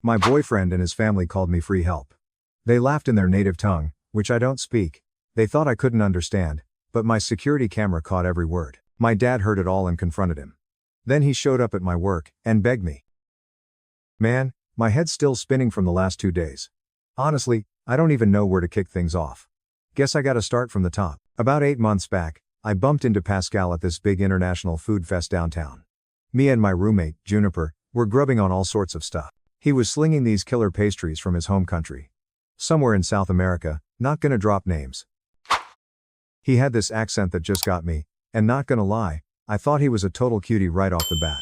My boyfriend and his family called me free help. They laughed in their native tongue, which I don't speak. They thought I couldn't understand, but my security camera caught every word. My dad heard it all and confronted him. Then he showed up at my work and begged me. Man, my head's still spinning from the last 2 days. Honestly, I don't even know where to kick things off. Guess I gotta start from the top. About 8 months back, I bumped into Pascal at this big international food fest downtown. Me and my roommate, Juniper, were grubbing on all sorts of stuff. He was slinging these killer pastries from his home country. Somewhere in South America, not gonna drop names. He had this accent that just got me, and not gonna lie, I thought he was a total cutie right off the bat.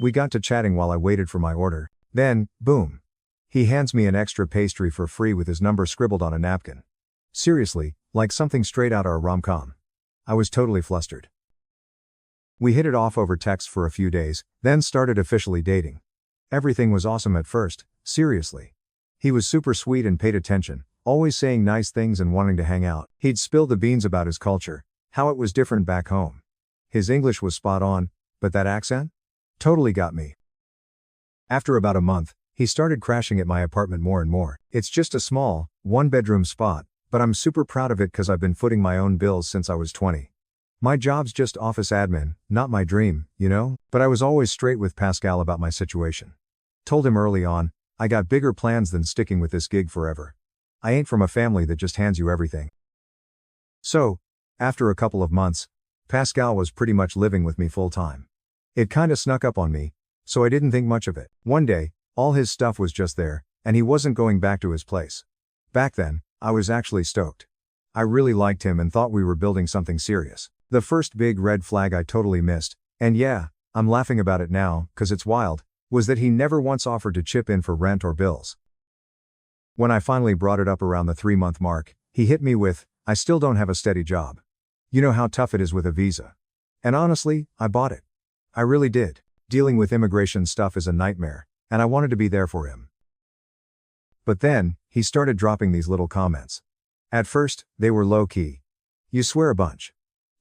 We got to chatting while I waited for my order, then, boom. He hands me an extra pastry for free with his number scribbled on a napkin. Seriously, like something straight out our rom-com. I was totally flustered. We hit it off over text for a few days, then started officially dating. Everything was awesome at first, seriously. He was super sweet and paid attention, always saying nice things and wanting to hang out. He'd spill the beans about his culture, how it was different back home. His English was spot on, but that accent? Totally got me. After about a month, he started crashing at my apartment more and more. It's just a small, one-bedroom spot, but I'm super proud of it cause I've been footing my own bills since I was 20. My job's just office admin, not my dream, you know? But I was always straight with Pascal about my situation. Told him early on, I got bigger plans than sticking with this gig forever. I ain't from a family that just hands you everything. So, after a couple of months, Pascal was pretty much living with me full time. It kinda snuck up on me, so I didn't think much of it. One day, all his stuff was just there, and he wasn't going back to his place. Back then, I was actually stoked. I really liked him and thought we were building something serious. The first big red flag I totally missed, and yeah, I'm laughing about it now, cause it's wild, was that he never once offered to chip in for rent or bills. When I finally brought it up around the 3-month mark, he hit me with, I still don't have a steady job. You know how tough it is with a visa. And honestly, I bought it. I really did. Dealing with immigration stuff is a nightmare, and I wanted to be there for him. But then, he started dropping these little comments. At first, they were low-key. You swear a bunch.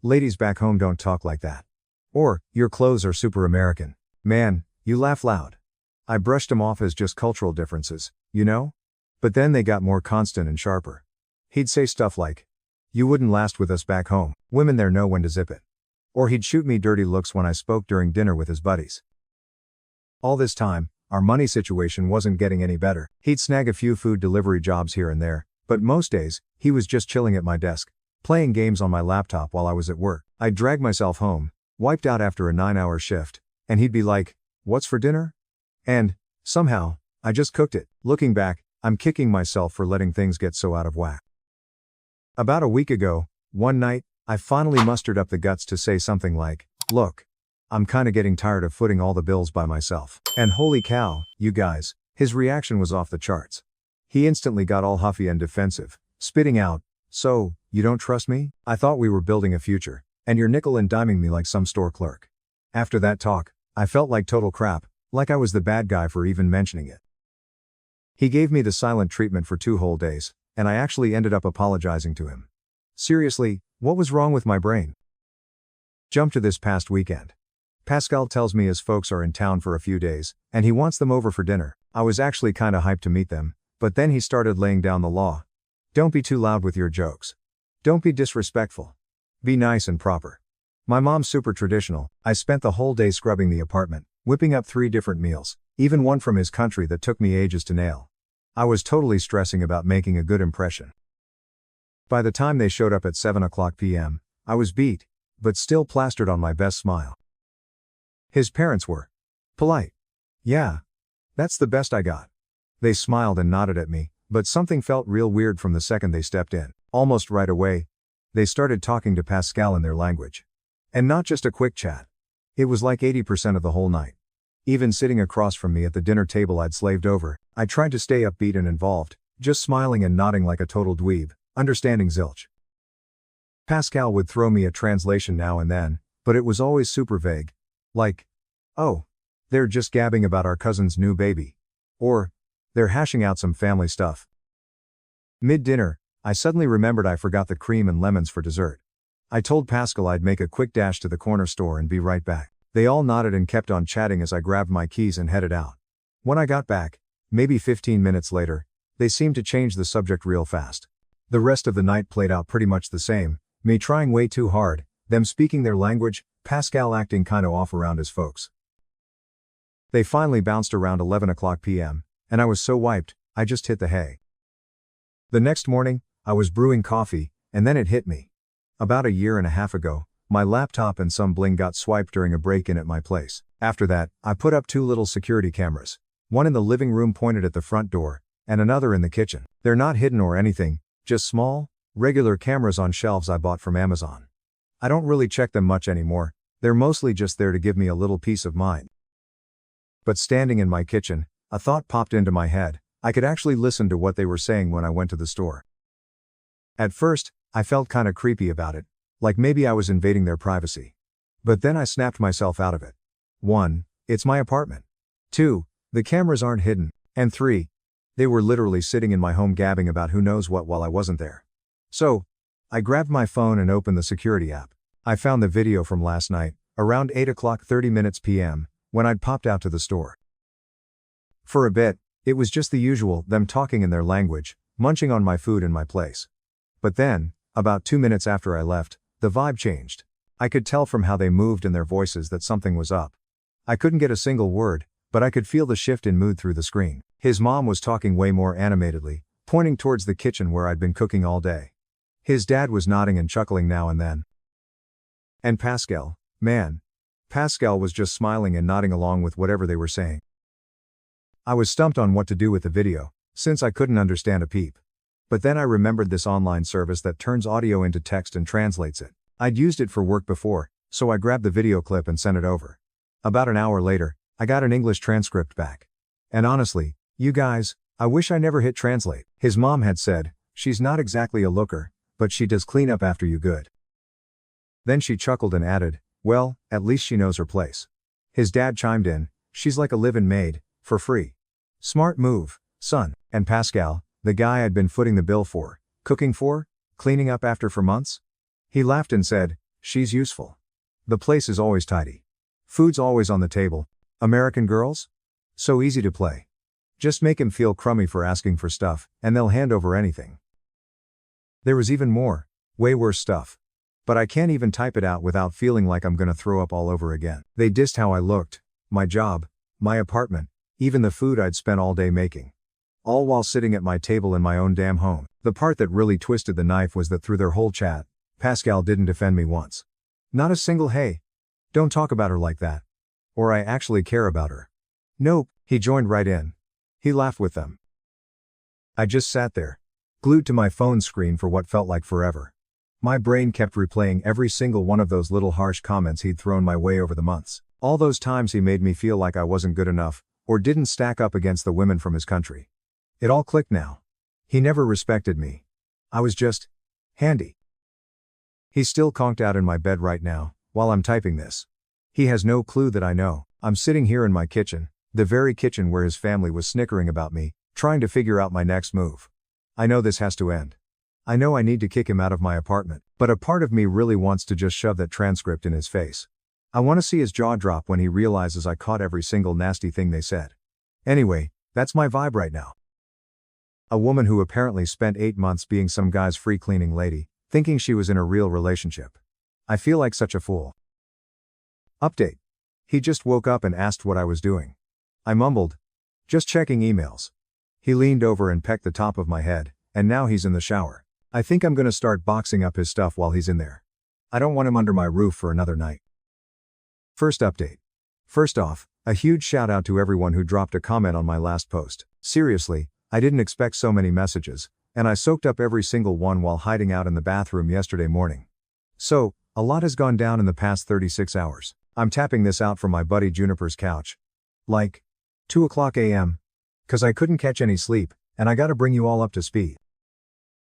Ladies back home don't talk like that. Or, your clothes are super American. Man, you laugh loud. I brushed them off as just cultural differences, you know? But then they got more constant and sharper. He'd say stuff like, you wouldn't last with us back home, women there know when to zip it. Or he'd shoot me dirty looks when I spoke during dinner with his buddies. All this time, our money situation wasn't getting any better. He'd snag a few food delivery jobs here and there, but most days, he was just chilling at my desk, playing games on my laptop while I was at work. I'd drag myself home, wiped out after a 9-hour shift, and he'd be like, what's for dinner? And, somehow, I just cooked it. Looking back, I'm kicking myself for letting things get so out of whack. About a week ago, one night, I finally mustered up the guts to say something like, look, I'm kinda getting tired of footing all the bills by myself. And holy cow, you guys, his reaction was off the charts. He instantly got all huffy and defensive, spitting out, so, you don't trust me? I thought we were building a future, and you're nickel and diming me like some store clerk. After that talk, I felt like total crap, like I was the bad guy for even mentioning it. He gave me the silent treatment for 2 whole days, and I actually ended up apologizing to him. Seriously, what was wrong with my brain? Jump to this past weekend. Pascal tells me his folks are in town for a few days, and he wants them over for dinner. I was actually kinda hyped to meet them, but then he started laying down the law. Don't be too loud with your jokes. Don't be disrespectful. Be nice and proper. My mom's super traditional. I spent the whole day scrubbing the apartment, whipping up 3 different meals, even one from his country that took me ages to nail. I was totally stressing about making a good impression. By the time they showed up at 7:00 p.m., I was beat, but still plastered on my best smile. His parents were polite. Yeah, that's the best I got. They smiled and nodded at me, but something felt real weird from the second they stepped in. Almost right away, they started talking to Pascal in their language. And not just a quick chat. It was like 80% of the whole night. Even sitting across from me at the dinner table I'd slaved over, I tried to stay upbeat and involved, just smiling and nodding like a total dweeb, understanding zilch. Pascal would throw me a translation now and then, but it was always super vague. Like, oh, they're just gabbing about our cousin's new baby. Or, they're hashing out some family stuff. Mid-dinner, I suddenly remembered I forgot the cream and lemons for dessert. I told Pascal I'd make a quick dash to the corner store and be right back. They all nodded and kept on chatting as I grabbed my keys and headed out. When I got back, Maybe 15 minutes later, they seemed to change the subject real fast. The rest of the night played out pretty much the same, me trying way too hard, them speaking their language, Pascal acting kinda off around his folks. They finally bounced around 11 o'clock p.m., and I was so wiped, I just hit the hay. The next morning, I was brewing coffee, and then it hit me. About a year and a half ago, my laptop and some bling got swiped during a break-in at my place. After that, I put up 2 little security cameras. One in the living room pointed at the front door, and another in the kitchen. They're not hidden or anything, just small, regular cameras on shelves I bought from Amazon. I don't really check them much anymore, they're mostly just there to give me a little peace of mind. But standing in my kitchen, a thought popped into my head. I could actually listen to what they were saying when I went to the store. At first, I felt kinda creepy about it, like maybe I was invading their privacy. But then I snapped myself out of it. 1. It's my apartment. 2. The cameras aren't hidden. And 3. They were literally sitting in my home gabbing about who knows what while I wasn't there. So, I grabbed my phone and opened the security app. I found the video from last night, around 8 o'clock 30 minutes p.m., when I'd popped out to the store. For a bit, it was just the usual, them talking in their language, munching on my food in my place. But then, about 2 minutes after I left, the vibe changed. I could tell from how they moved and their voices that something was up. I couldn't get a single word, but I could feel the shift in mood through the screen. His mom was talking way more animatedly, pointing towards the kitchen where I'd been cooking all day. His dad was nodding and chuckling now and then. And Pascal, man. Pascal was just smiling and nodding along with whatever they were saying. I was stumped on what to do with the video, since I couldn't understand a peep. But then I remembered this online service that turns audio into text and translates it. I'd used it for work before, so I grabbed the video clip and sent it over. About an hour later, I got an English transcript back. And honestly, you guys, I wish I never hit translate. His mom had said, she's not exactly a looker, but she does clean up after you good. Then she chuckled and added, well, at least she knows her place. His dad chimed in, she's like a live-in maid, for free. Smart move, son. And Pascal, the guy I'd been footing the bill for, cooking for, cleaning up after for months? He laughed and said, she's useful. The place is always tidy. Food's always on the table. American girls? So easy to play. Just make him feel crummy for asking for stuff, and they'll hand over anything. There was even more, way worse stuff. But I can't even type it out without feeling like I'm gonna throw up all over again. They dissed how I looked, my job, my apartment, even the food I'd spent all day making. All while sitting at my table in my own damn home. The part that really twisted the knife was that through their whole chat, Pascal didn't defend me once. Not a single hey. Don't talk about her like that. Or I actually care about her. Nope, he joined right in. He laughed with them. I just sat there, glued to my phone screen for what felt like forever. My brain kept replaying every single one of those little harsh comments he'd thrown my way over the months. All those times he made me feel like I wasn't good enough, or didn't stack up against the women from his country. It all clicked now. He never respected me. I was just handy. He's still conked out in my bed right now, while I'm typing this. He has no clue that I know. I'm sitting here in my kitchen, the very kitchen where his family was snickering about me, trying to figure out my next move. I know this has to end. I know I need to kick him out of my apartment, but a part of me really wants to just shove that transcript in his face. I want to see his jaw drop when he realizes I caught every single nasty thing they said. Anyway, that's my vibe right now. A woman who apparently spent 8 months being some guy's free cleaning lady, thinking she was in a real relationship. I feel like such a fool. Update. He just woke up and asked what I was doing. I mumbled, just checking emails. He leaned over and pecked the top of my head, and now he's in the shower. I think I'm gonna start boxing up his stuff while he's in there. I don't want him under my roof for another night. First update. First off, a huge shout out to everyone who dropped a comment on my last post. Seriously, I didn't expect so many messages, and I soaked up every single one while hiding out in the bathroom yesterday morning. So, a lot has gone down in the past 36 hours. I'm tapping this out from my buddy Juniper's couch. Like, 2 o'clock a.m. 'Cause I couldn't catch any sleep, and I gotta bring you all up to speed.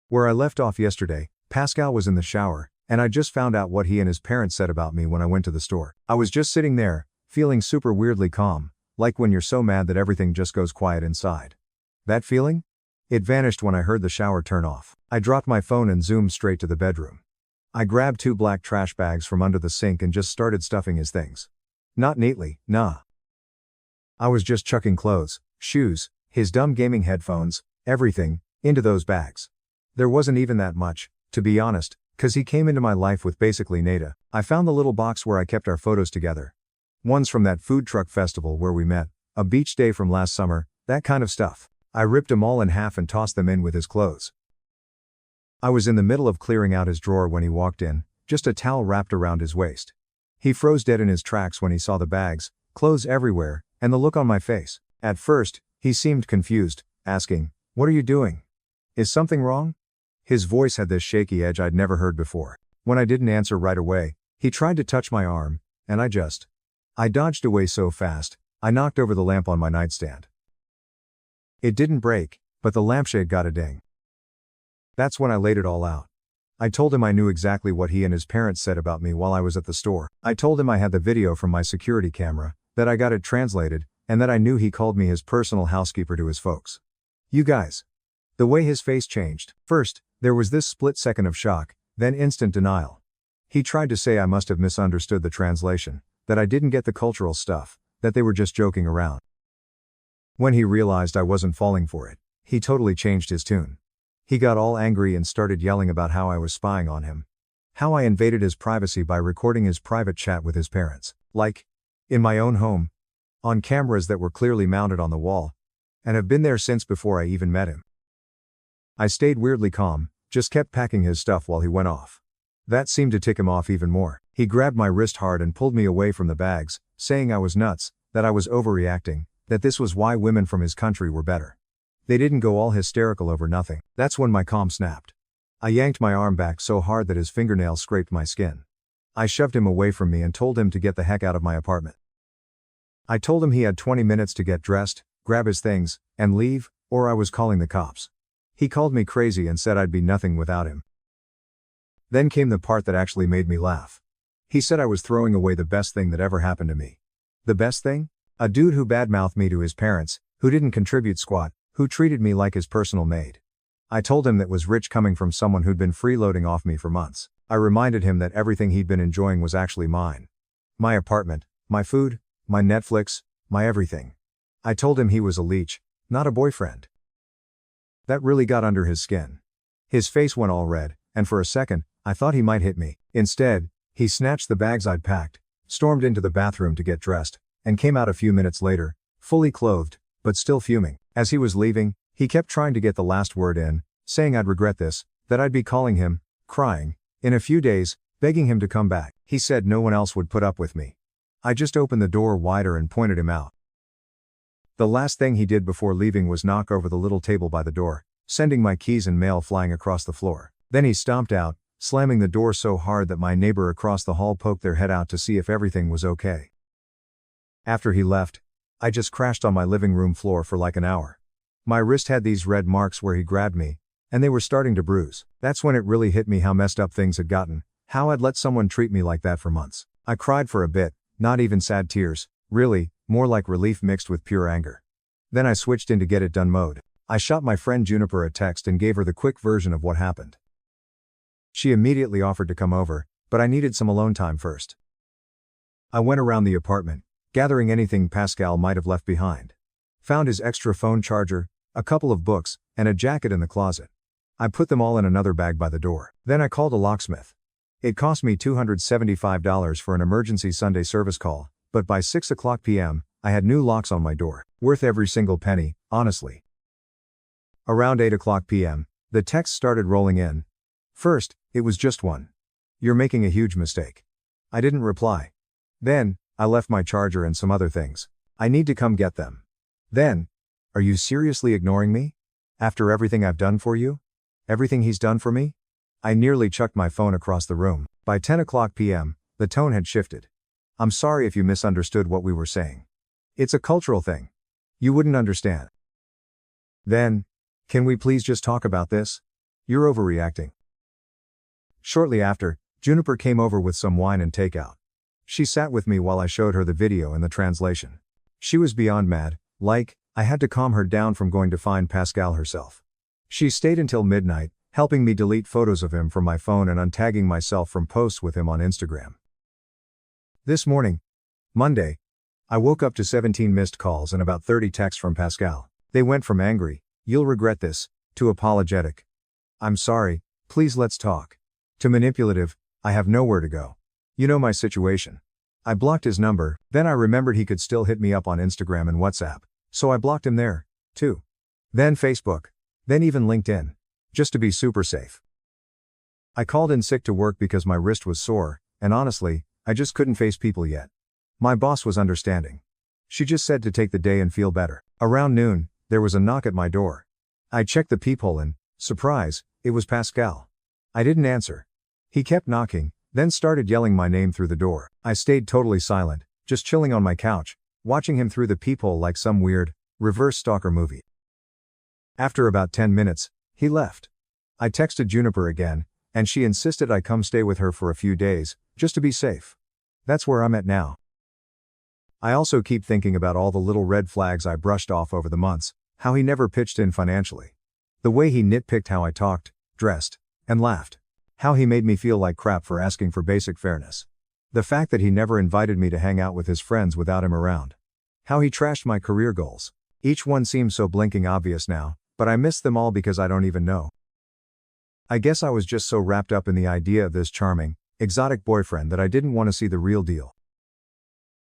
Where I left off yesterday, Pascal was in the shower, and I just found out what he and his parents said about me when I went to the store. I was just sitting there, feeling super weirdly calm, like when you're so mad that everything just goes quiet inside. That feeling? It vanished when I heard the shower turn off. I dropped my phone and zoomed straight to the bedroom. I grabbed 2 black trash bags from under the sink and just started stuffing his things. Not neatly, nah. I was just chucking clothes, shoes, His dumb gaming headphones, everything, into those bags. There wasn't even that much, to be honest, 'cause he came into my life with basically nada. I found the little box where I kept our photos together. Ones from that food truck festival where we met, a beach day from last summer, that kind of stuff. I ripped them all in half and tossed them in with his clothes. I was in the middle of clearing out his drawer when he walked in, just a towel wrapped around his waist. He froze dead in his tracks when he saw the bags, clothes everywhere, and the look on my face. At first, he seemed confused, asking, "What are you doing? Is something wrong?" His voice had this shaky edge I'd never heard before. When I didn't answer right away, he tried to touch my arm, and I dodged away so fast, I knocked over the lamp on my nightstand. It didn't break, but the lampshade got a ding. That's when I laid it all out. I told him I knew exactly what he and his parents said about me while I was at the store. I told him I had the video from my security camera, that I got it translated, and that I knew he called me his personal housekeeper to his folks. You guys. The way his face changed. First, there was this split second of shock, then instant denial. He tried to say I must have misunderstood the translation, that I didn't get the cultural stuff, that they were just joking around. When he realized I wasn't falling for it, he totally changed his tune. He got all angry and started yelling about how I was spying on him. How I invaded his privacy by recording his private chat with his parents. Like, in my own home. On cameras that were clearly mounted on the wall. And have been there since before I even met him. I stayed weirdly calm, just kept packing his stuff while he went off. That seemed to tick him off even more. He grabbed my wrist hard and pulled me away from the bags, saying I was nuts, that I was overreacting, that this was why women from his country were better. They didn't go all hysterical over nothing. That's when my calm snapped. I yanked my arm back so hard that his fingernails scraped my skin. I shoved him away from me and told him to get the heck out of my apartment. I told him he had 20 minutes to get dressed, grab his things, and leave, or I was calling the cops. He called me crazy and said I'd be nothing without him. Then came the part that actually made me laugh. He said I was throwing away the best thing that ever happened to me. The best thing? A dude who badmouthed me to his parents, who didn't contribute squat, who treated me like his personal maid. I told him that was rich coming from someone who'd been freeloading off me for months. I reminded him that everything he'd been enjoying was actually mine. My apartment, my food, my Netflix, my everything. I told him he was a leech, not a boyfriend. That really got under his skin. His face went all red, and for a second, I thought he might hit me. Instead, he snatched the bags I'd packed, stormed into the bathroom to get dressed, and came out a few minutes later, fully clothed, but still fuming. As he was leaving, he kept trying to get the last word in, saying I'd regret this, that I'd be calling him, crying, in a few days, begging him to come back. He said no one else would put up with me. I just opened the door wider and pointed him out. The last thing he did before leaving was knock over the little table by the door, sending my keys and mail flying across the floor. Then he stomped out, slamming the door so hard that my neighbor across the hall poked their head out to see if everything was okay. After he left, I just crashed on my living room floor for like an hour. My wrist had these red marks where he grabbed me, and they were starting to bruise. That's when it really hit me how messed up things had gotten, how I'd let someone treat me like that for months. I cried for a bit, not even sad tears, really, more like relief mixed with pure anger. Then I switched into get it done mode. I shot my friend Juniper a text and gave her the quick version of what happened. She immediately offered to come over, but I needed some alone time first. I went around the apartment, gathering anything Pascal might have left behind. Found his extra phone charger, a couple of books, and a jacket in the closet. I put them all in another bag by the door. Then I called a locksmith. It cost me $275 for an emergency Sunday service call, but by 6:00 p.m., I had new locks on my door. Worth every single penny, honestly. Around 8:00 p.m., the texts started rolling in. First, it was just one. "You're making a huge mistake." I didn't reply. Then, "I left my charger and some other things. I need to come get them." Then, "Are you seriously ignoring me? After everything I've done for you? Everything he's done for me?" I nearly chucked my phone across the room. By 10:00 p.m., the tone had shifted. "I'm sorry if you misunderstood what we were saying. It's a cultural thing. You wouldn't understand." Then, "Can we please just talk about this? You're overreacting." Shortly after, Juniper came over with some wine and takeout. She sat with me while I showed her the video and the translation. She was beyond mad, like, I had to calm her down from going to find Pascal herself. She stayed until midnight, helping me delete photos of him from my phone and untagging myself from posts with him on Instagram. This morning, Monday, I woke up to 17 missed calls and about 30 texts from Pascal. They went from angry, "You'll regret this," to apologetic, "I'm sorry, please let's talk," to manipulative, "I have nowhere to go. You know my situation." I blocked his number, then I remembered he could still hit me up on Instagram and WhatsApp, so I blocked him there, too. Then Facebook. Then even LinkedIn. Just to be super safe. I called in sick to work because my wrist was sore, and honestly, I just couldn't face people yet. My boss was understanding. She just said to take the day and feel better. Around noon, there was a knock at my door. I checked the peephole and, surprise, it was Pascal. I didn't answer. He kept knocking, then started yelling my name through the door. I stayed totally silent, just chilling on my couch, watching him through the peephole like some weird, reverse stalker movie. After about 10 minutes, he left. I texted Juniper again, and she insisted I come stay with her for a few days, just to be safe. That's where I'm at now. I also keep thinking about all the little red flags I brushed off over the months, how he never pitched in financially. The way he nitpicked how I talked, dressed, and laughed. How he made me feel like crap for asking for basic fairness. The fact that he never invited me to hang out with his friends without him around. How he trashed my career goals. Each one seems so blinking obvious now, but I miss them all because I don't even know. I guess I was just so wrapped up in the idea of this charming, exotic boyfriend that I didn't want to see the real deal.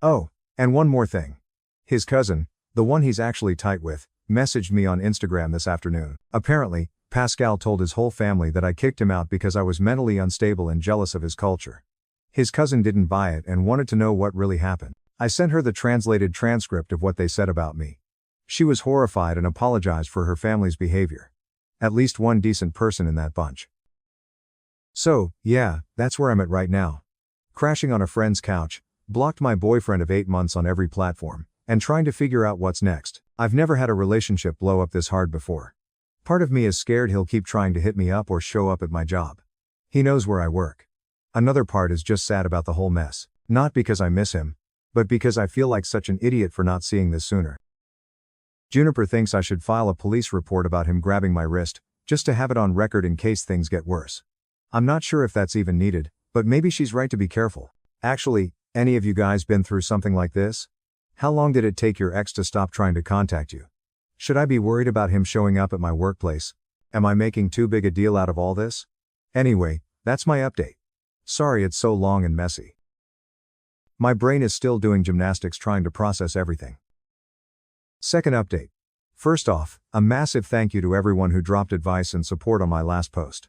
Oh, and one more thing. His cousin, the one he's actually tight with, messaged me on Instagram this afternoon. Apparently, Pascal told his whole family that I kicked him out because I was mentally unstable and jealous of his culture. His cousin didn't buy it and wanted to know what really happened. I sent her the translated transcript of what they said about me. She was horrified and apologized for her family's behavior. At least one decent person in that bunch. So, yeah, that's where I'm at right now. Crashing on a friend's couch, blocked my boyfriend of 8 months on every platform, and trying to figure out what's next. I've never had a relationship blow up this hard before. Part of me is scared he'll keep trying to hit me up or show up at my job. He knows where I work. Another part is just sad about the whole mess. Not because I miss him, but because I feel like such an idiot for not seeing this sooner. Juniper thinks I should file a police report about him grabbing my wrist, just to have it on record in case things get worse. I'm not sure if that's even needed, but maybe she's right to be careful. Actually, any of you guys been through something like this? How long did it take your ex to stop trying to contact you? Should I be worried about him showing up at my workplace? Am I making too big a deal out of all this? Anyway, that's my update. Sorry it's so long and messy. My brain is still doing gymnastics trying to process everything. Second update. First off, a massive thank you to everyone who dropped advice and support on my last post.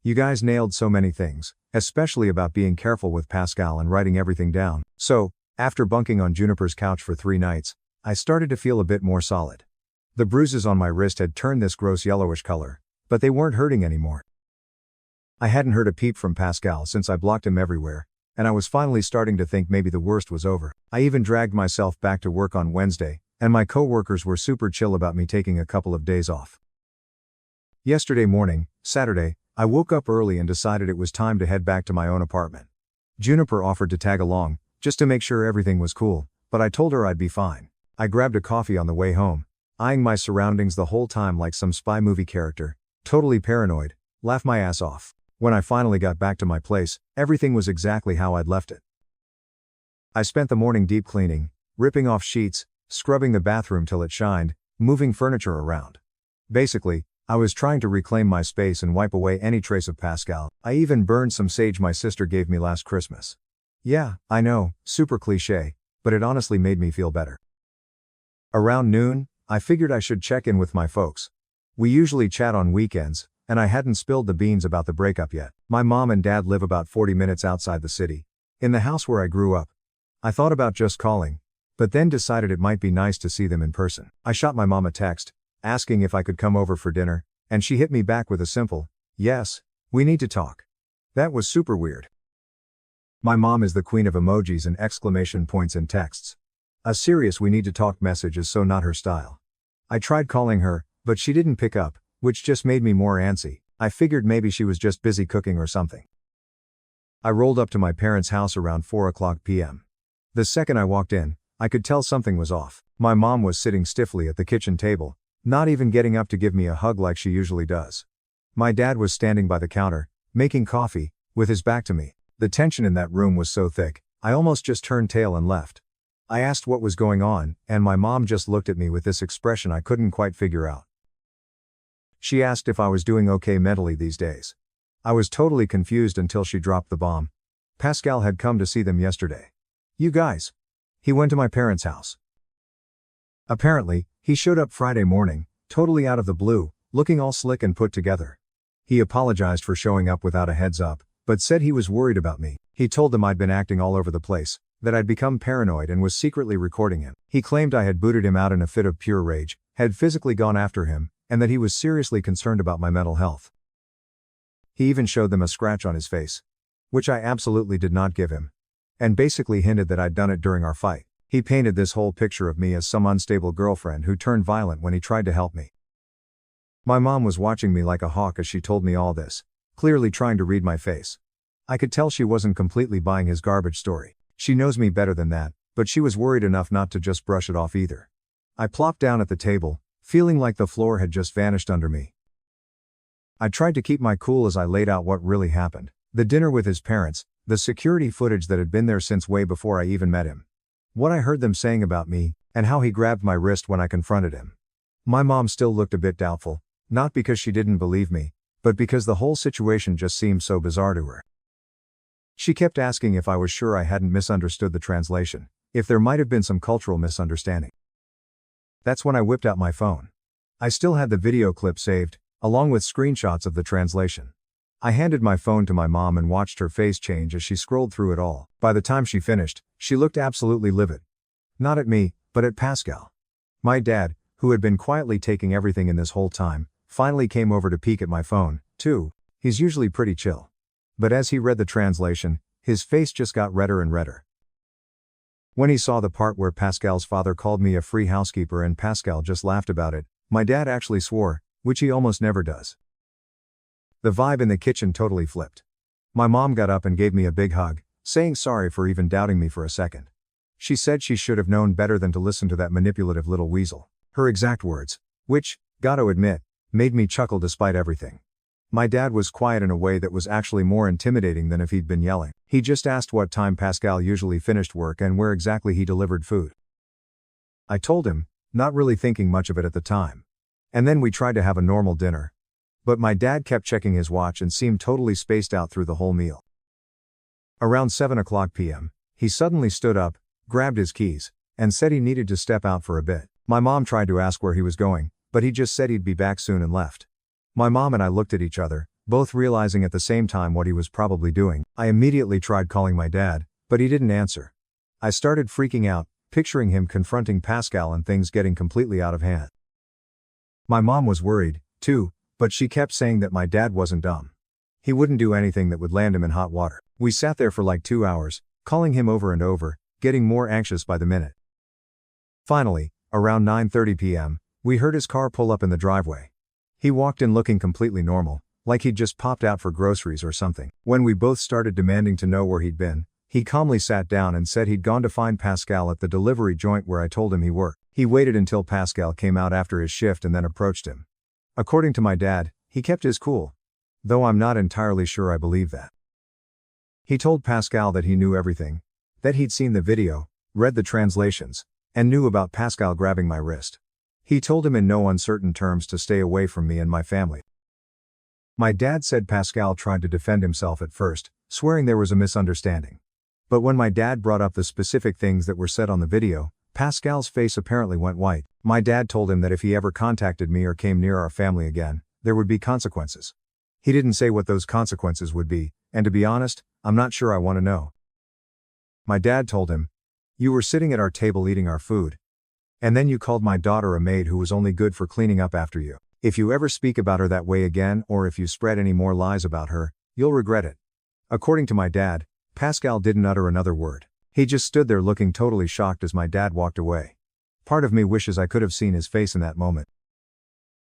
You guys nailed so many things, especially about being careful with Pascal and writing everything down. So, after bunking on Juniper's couch for 3 nights, I started to feel a bit more solid. The bruises on my wrist had turned this gross yellowish color, but they weren't hurting anymore. I hadn't heard a peep from Pascal since I blocked him everywhere, and I was finally starting to think maybe the worst was over. I even dragged myself back to work on Wednesday, and my coworkers were super chill about me taking a couple of days off. Yesterday morning, Saturday, I woke up early and decided it was time to head back to my own apartment. Juniper offered to tag along, just to make sure everything was cool, but I told her I'd be fine. I grabbed a coffee on the way home, eyeing my surroundings the whole time like some spy movie character, totally paranoid, laughed my ass off. When I finally got back to my place, everything was exactly how I'd left it. I spent the morning deep cleaning, ripping off sheets, scrubbing the bathroom till it shined, moving furniture around. Basically, I was trying to reclaim my space and wipe away any trace of Pascal. I even burned some sage my sister gave me last Christmas. Yeah, I know, super cliche, but it honestly made me feel better. Around noon, I figured I should check in with my folks. We usually chat on weekends, and I hadn't spilled the beans about the breakup yet. My mom and dad live about 40 minutes outside the city, in the house where I grew up. I thought about just calling, but then decided it might be nice to see them in person. I shot my mom a text, asking if I could come over for dinner, and she hit me back with a simple, "Yes, we need to talk." That was super weird. My mom is the queen of emojis and exclamation points in texts. A serious "we need to talk" message is so not her style. I tried calling her, but she didn't pick up, which just made me more antsy. I figured maybe she was just busy cooking or something. I rolled up to my parents' house around 4:00 p.m. The second I walked in, I could tell something was off. My mom was sitting stiffly at the kitchen table, not even getting up to give me a hug like she usually does. My dad was standing by the counter, making coffee, with his back to me. The tension in that room was so thick, I almost just turned tail and left. I asked what was going on, and my mom just looked at me with this expression I couldn't quite figure out. She asked if I was doing okay mentally these days. I was totally confused until she dropped the bomb. Pascal had come to see them yesterday. You guys. He went to my parents' house. Apparently, he showed up Friday morning, totally out of the blue, looking all slick and put together. He apologized for showing up without a heads up, but said he was worried about me. He told them I'd been acting all over the place, that I'd become paranoid and was secretly recording him. He claimed I had booted him out in a fit of pure rage, had physically gone after him, and that he was seriously concerned about my mental health. He even showed them a scratch on his face, which I absolutely did not give him, and basically hinted that I'd done it during our fight. He painted this whole picture of me as some unstable girlfriend who turned violent when he tried to help me. My mom was watching me like a hawk as she told me all this, clearly trying to read my face. I could tell she wasn't completely buying his garbage story. She knows me better than that, but she was worried enough not to just brush it off either. I plopped down at the table, feeling like the floor had just vanished under me. I tried to keep my cool as I laid out what really happened. The dinner with his parents, the security footage that had been there since way before I even met him. What I heard them saying about me, and how he grabbed my wrist when I confronted him. My mom still looked a bit doubtful, not because she didn't believe me, but because the whole situation just seemed so bizarre to her. She kept asking if I was sure I hadn't misunderstood the translation, if there might have been some cultural misunderstanding. That's when I whipped out my phone. I still had the video clip saved, along with screenshots of the translation. I handed my phone to my mom and watched her face change as she scrolled through it all. By the time she finished, she looked absolutely livid. Not at me, but at Pascal. My dad, who had been quietly taking everything in this whole time, finally came over to peek at my phone, too. He's usually pretty chill. But as he read the translation, his face just got redder and redder. When he saw the part where Pascal's father called me a free housekeeper and Pascal just laughed about it, my dad actually swore, which he almost never does. The vibe in the kitchen totally flipped. My mom got up and gave me a big hug, saying sorry for even doubting me for a second. She said she should have known better than to listen to that manipulative little weasel. Her exact words, which, gotta admit, made me chuckle despite everything. My dad was quiet in a way that was actually more intimidating than if he'd been yelling. He just asked what time Pascal usually finished work and where exactly he delivered food. I told him, not really thinking much of it at the time. And then we tried to have a normal dinner. But my dad kept checking his watch and seemed totally spaced out through the whole meal. Around 7:00 p.m., he suddenly stood up, grabbed his keys, and said he needed to step out for a bit. My mom tried to ask where he was going, but he just said he'd be back soon and left. My mom and I looked at each other, both realizing at the same time what he was probably doing. I immediately tried calling my dad, but he didn't answer. I started freaking out, picturing him confronting Pascal and things getting completely out of hand. My mom was worried, too, but she kept saying that my dad wasn't dumb. He wouldn't do anything that would land him in hot water. We sat there for like 2 hours, calling him over and over, getting more anxious by the minute. Finally, around 9:30 p.m., we heard his car pull up in the driveway. He walked in looking completely normal, like he'd just popped out for groceries or something. When we both started demanding to know where he'd been, he calmly sat down and said he'd gone to find Pascal at the delivery joint where I told him he worked. He waited until Pascal came out after his shift and then approached him. According to my dad, he kept his cool. Though I'm not entirely sure I believe that. He told Pascal that he knew everything, that he'd seen the video, read the translations, and knew about Pascal grabbing my wrist. He told him in no uncertain terms to stay away from me and my family. My dad said Pascal tried to defend himself at first, swearing there was a misunderstanding. But when my dad brought up the specific things that were said on the video, Pascal's face apparently went white. My dad told him that if he ever contacted me or came near our family again, there would be consequences. He didn't say what those consequences would be, and to be honest, I'm not sure I want to know. My dad told him, "You were sitting at our table eating our food. And then you called my daughter a maid who was only good for cleaning up after you. If you ever speak about her that way again or if you spread any more lies about her, you'll regret it." According to my dad, Pascal didn't utter another word. He just stood there looking totally shocked as my dad walked away. Part of me wishes I could have seen his face in that moment.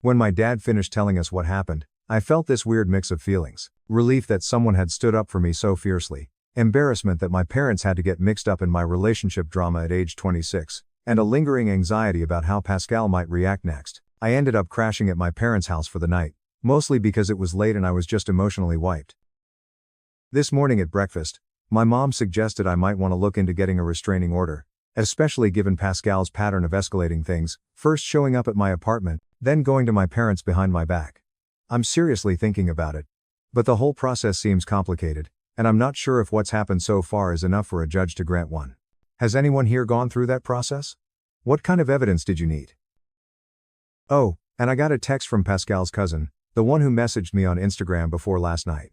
When my dad finished telling us what happened, I felt this weird mix of feelings. Relief that someone had stood up for me so fiercely, embarrassment that my parents had to get mixed up in my relationship drama at age 26, and a lingering anxiety about how Pascal might react next. I ended up crashing at my parents' house for the night, mostly because it was late and I was just emotionally wiped. This morning at breakfast, my mom suggested I might want to look into getting a restraining order, Especially given Pascal's pattern of escalating things, first showing up at my apartment, then going to my parents behind my back. I'm seriously thinking about it. But the whole process seems complicated, and I'm not sure if what's happened so far is enough for a judge to grant one. Has anyone here gone through that process? What kind of evidence did you need? Oh, and I got a text from Pascal's cousin, the one who messaged me on Instagram before last night.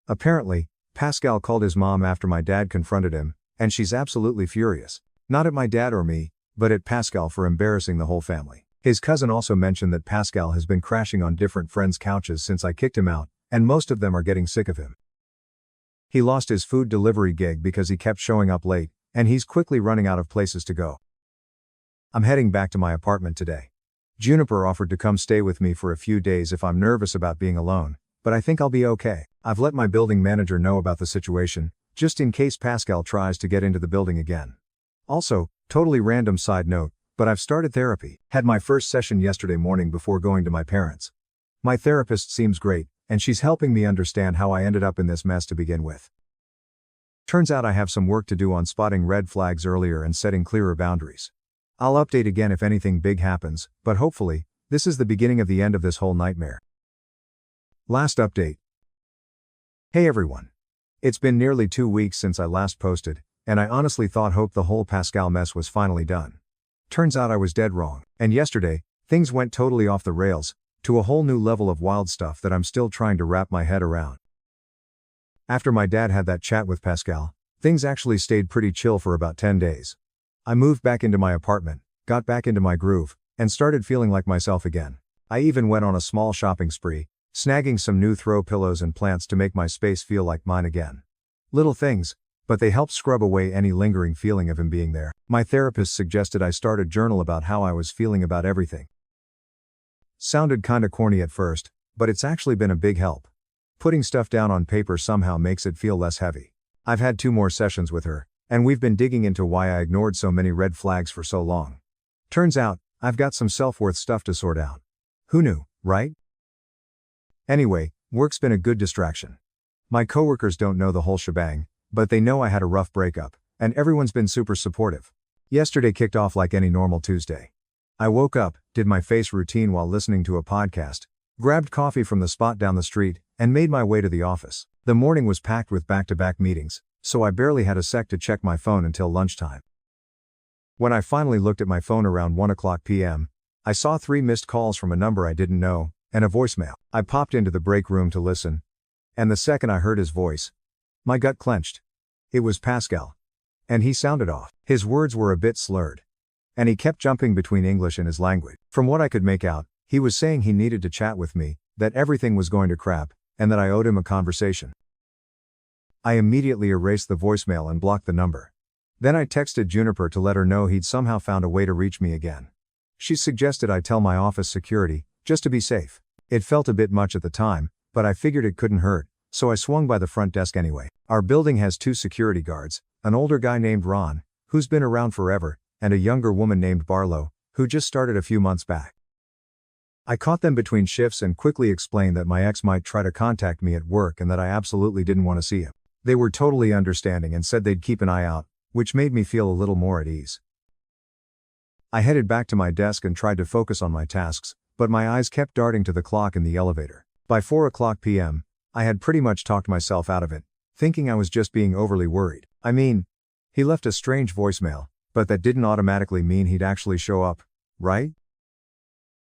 Apparently, Pascal called his mom after my dad confronted him, and she's absolutely furious. Not at my dad or me, but at Pascal for embarrassing the whole family. His cousin also mentioned that Pascal has been crashing on different friends' couches since I kicked him out, and most of them are getting sick of him. He lost his food delivery gig because he kept showing up late, and he's quickly running out of places to go. I'm heading back to my apartment today. Juniper offered to come stay with me for a few days if I'm nervous about being alone, but I think I'll be okay. I've let my building manager know about the situation, just in case Pascal tries to get into the building again. Also, totally random side note, but I've started therapy. Had my first session yesterday morning before going to my parents. My therapist seems great, and she's helping me understand how I ended up in this mess to begin with. Turns out I have some work to do on spotting red flags earlier and setting clearer boundaries. I'll update again if anything big happens, but hopefully, this is the beginning of the end of this whole nightmare. Last update. Hey everyone. It's been nearly 2 weeks since I last posted, and I honestly hoped the whole Pascal mess was finally done. Turns out I was dead wrong, and yesterday, things went totally off the rails, to a whole new level of wild stuff that I'm still trying to wrap my head around. After my dad had that chat with Pascal, things actually stayed pretty chill for about 10 days. I moved back into my apartment, got back into my groove, and started feeling like myself again. I even went on a small shopping spree, snagging some new throw pillows and plants to make my space feel like mine again. Little things, but they helped scrub away any lingering feeling of him being there. My therapist suggested I start a journal about how I was feeling about everything. Sounded kinda corny at first, but it's actually been a big help. Putting stuff down on paper somehow makes it feel less heavy. I've had 2 more sessions with her, and we've been digging into why I ignored so many red flags for so long. Turns out, I've got some self-worth stuff to sort out. Who knew, right? Anyway, work's been a good distraction. My coworkers don't know the whole shebang, but they know I had a rough breakup, and everyone's been super supportive. Yesterday kicked off like any normal Tuesday. I woke up, did my face routine while listening to a podcast, grabbed coffee from the spot down the street, and made my way to the office. The morning was packed with back-to-back meetings, so I barely had a sec to check my phone until lunchtime. When I finally looked at my phone around 1:00 p.m., I saw 3 missed calls from a number I didn't know, and a voicemail. I popped into the break room to listen, and the second I heard his voice, my gut clenched. It was Pascal. And he sounded off. His words were a bit slurred. And he kept jumping between English and his language. From what I could make out, he was saying he needed to chat with me, that everything was going to crap, and that I owed him a conversation. I immediately erased the voicemail and blocked the number. Then I texted Juniper to let her know he'd somehow found a way to reach me again. She suggested I tell my office security, just to be safe. It felt a bit much at the time, but I figured it couldn't hurt, so I swung by the front desk anyway. Our building has 2 security guards, an older guy named Ron, who's been around forever, and a younger woman named Barlow, who just started a few months back. I caught them between shifts and quickly explained that my ex might try to contact me at work and that I absolutely didn't want to see him. They were totally understanding and said they'd keep an eye out, which made me feel a little more at ease. I headed back to my desk and tried to focus on my tasks, but my eyes kept darting to the clock in the elevator. By 4:00 p.m., I had pretty much talked myself out of it, thinking I was just being overly worried. I mean, he left a strange voicemail, but that didn't automatically mean he'd actually show up, right?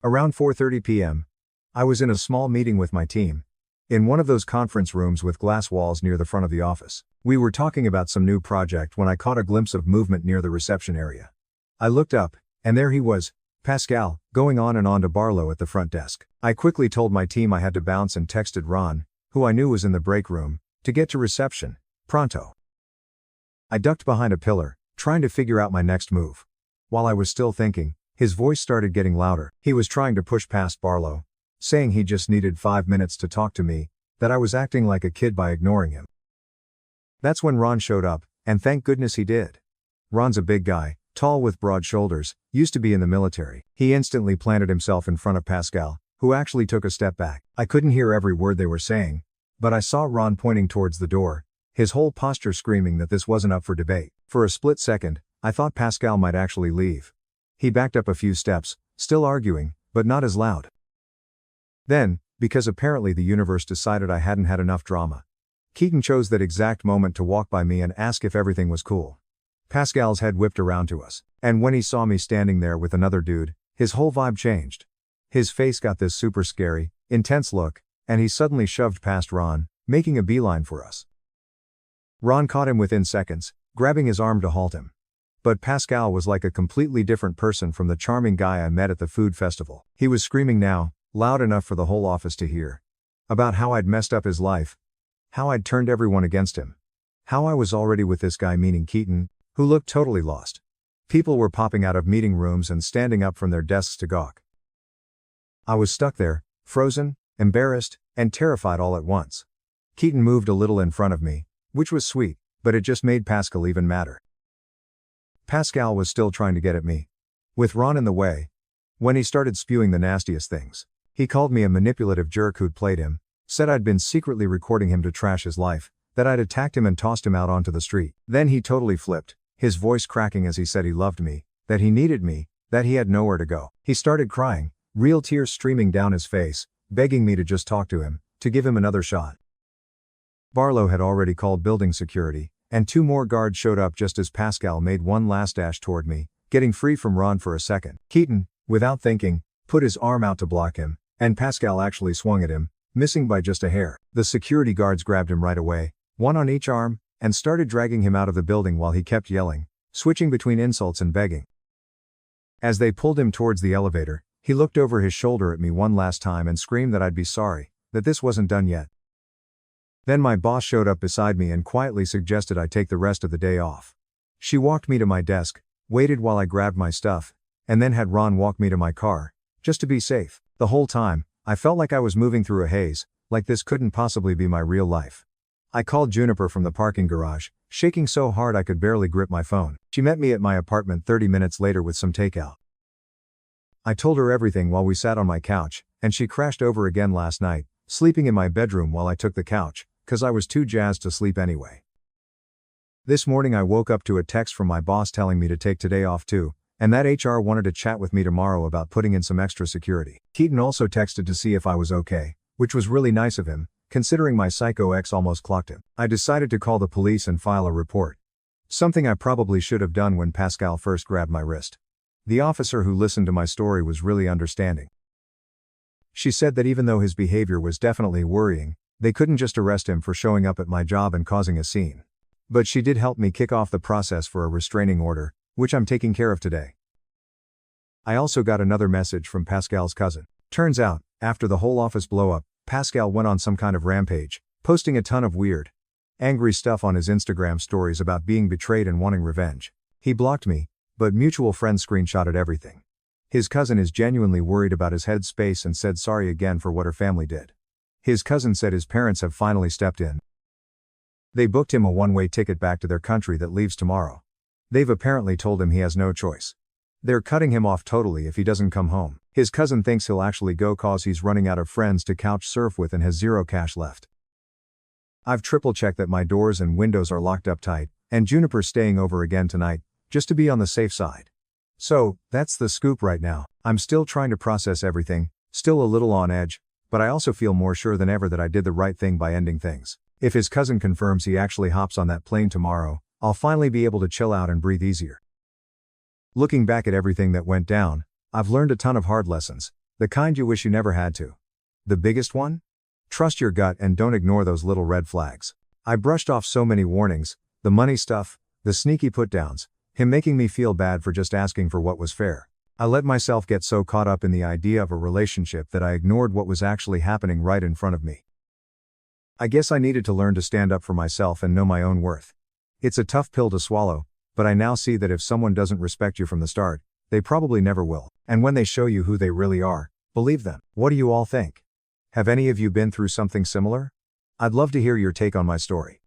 Around 4:30 p.m., I was in a small meeting with my team, in one of those conference rooms with glass walls near the front of the office. We were talking about some new project when I caught a glimpse of movement near the reception area. I looked up, and there he was, Pascal, going on and on to Barlow at the front desk. I quickly told my team I had to bounce and texted Ron, who I knew was in the break room, to get to reception, pronto. I ducked behind a pillar, trying to figure out my next move. While I was still thinking, his voice started getting louder. He was trying to push past Barlow, saying he just needed 5 minutes to talk to me, that I was acting like a kid by ignoring him. That's when Ron showed up, and thank goodness he did. Ron's a big guy, tall with broad shoulders, used to be in the military. He instantly planted himself in front of Pascal, who actually took a step back. I couldn't hear every word they were saying, but I saw Ron pointing towards the door, his whole posture screaming that this wasn't up for debate. For a split second, I thought Pascal might actually leave. He backed up a few steps, still arguing, but not as loud. Then, because apparently the universe decided I hadn't had enough drama, Keaton chose that exact moment to walk by me and ask if everything was cool. Pascal's head whipped around to us, and when he saw me standing there with another dude, his whole vibe changed. His face got this super scary, intense look, and he suddenly shoved past Ron, making a beeline for us. Ron caught him within seconds, grabbing his arm to halt him. But Pascal was like a completely different person from the charming guy I met at the food festival. He was screaming now, loud enough for the whole office to hear, about how I'd messed up his life, how I'd turned everyone against him, how I was already with this guy, meaning Keaton, who looked totally lost. People were popping out of meeting rooms and standing up from their desks to gawk. I was stuck there, frozen, embarrassed, and terrified all at once. Keaton moved a little in front of me, which was sweet, but it just made Pascal even madder. Pascal was still trying to get at me, with Ron in the way, when he started spewing the nastiest things. He called me a manipulative jerk who'd played him, said I'd been secretly recording him to trash his life, that I'd attacked him and tossed him out onto the street. Then he totally flipped, his voice cracking as he said he loved me, that he needed me, that he had nowhere to go. He started crying, real tears streaming down his face, begging me to just talk to him, to give him another shot. Barlow had already called building security, and 2 more guards showed up just as Pascal made one last dash toward me, getting free from Ron for a second. Keaton, without thinking, put his arm out to block him, and Pascal actually swung at him, missing by just a hair. The security guards grabbed him right away, one on each arm, and started dragging him out of the building while he kept yelling, switching between insults and begging. As they pulled him towards the elevator, he looked over his shoulder at me one last time and screamed that I'd be sorry, that this wasn't done yet. Then my boss showed up beside me and quietly suggested I take the rest of the day off. She walked me to my desk, waited while I grabbed my stuff, and then had Ron walk me to my car, just to be safe. The whole time, I felt like I was moving through a haze, like this couldn't possibly be my real life. I called Juniper from the parking garage, shaking so hard I could barely grip my phone. She met me at my apartment 30 minutes later with some takeout. I told her everything while we sat on my couch, and she crashed over again last night, sleeping in my bedroom while I took the couch, 'cause I was too jazzed to sleep anyway. This morning I woke up to a text from my boss telling me to take today off too, and that HR wanted to chat with me tomorrow about putting in some extra security. Keaton also texted to see if I was okay, which was really nice of him, considering my psycho ex almost clocked him. I decided to call the police and file a report. Something I probably should have done when Pascal first grabbed my wrist. The officer who listened to my story was really understanding. She said that even though his behavior was definitely worrying, they couldn't just arrest him for showing up at my job and causing a scene. But she did help me kick off the process for a restraining order, which I'm taking care of today. I also got another message from Pascal's cousin. Turns out, after the whole office blow-up, Pascal went on some kind of rampage, posting a ton of weird, angry stuff on his Instagram stories about being betrayed and wanting revenge. He blocked me, but mutual friends screenshotted everything. His cousin is genuinely worried about his head space and said sorry again for what her family did. His cousin said his parents have finally stepped in. They booked him a one-way ticket back to their country that leaves tomorrow. They've apparently told him he has no choice. They're cutting him off totally if he doesn't come home. His cousin thinks he'll actually go cause he's running out of friends to couch surf with and has zero cash left. I've triple-checked that my doors and windows are locked up tight, and Juniper's staying over again tonight, just to be on the safe side. So, that's the scoop right now. I'm still trying to process everything, still a little on edge, but I also feel more sure than ever that I did the right thing by ending things. If his cousin confirms he actually hops on that plane tomorrow, I'll finally be able to chill out and breathe easier. Looking back at everything that went down, I've learned a ton of hard lessons, the kind you wish you never had to. The biggest one? Trust your gut and don't ignore those little red flags. I brushed off so many warnings, the money stuff, the sneaky put-downs, him making me feel bad for just asking for what was fair. I let myself get so caught up in the idea of a relationship that I ignored what was actually happening right in front of me. I guess I needed to learn to stand up for myself and know my own worth. It's a tough pill to swallow, but I now see that if someone doesn't respect you from the start, they probably never will. And when they show you who they really are, believe them. What do you all think? Have any of you been through something similar? I'd love to hear your take on my story.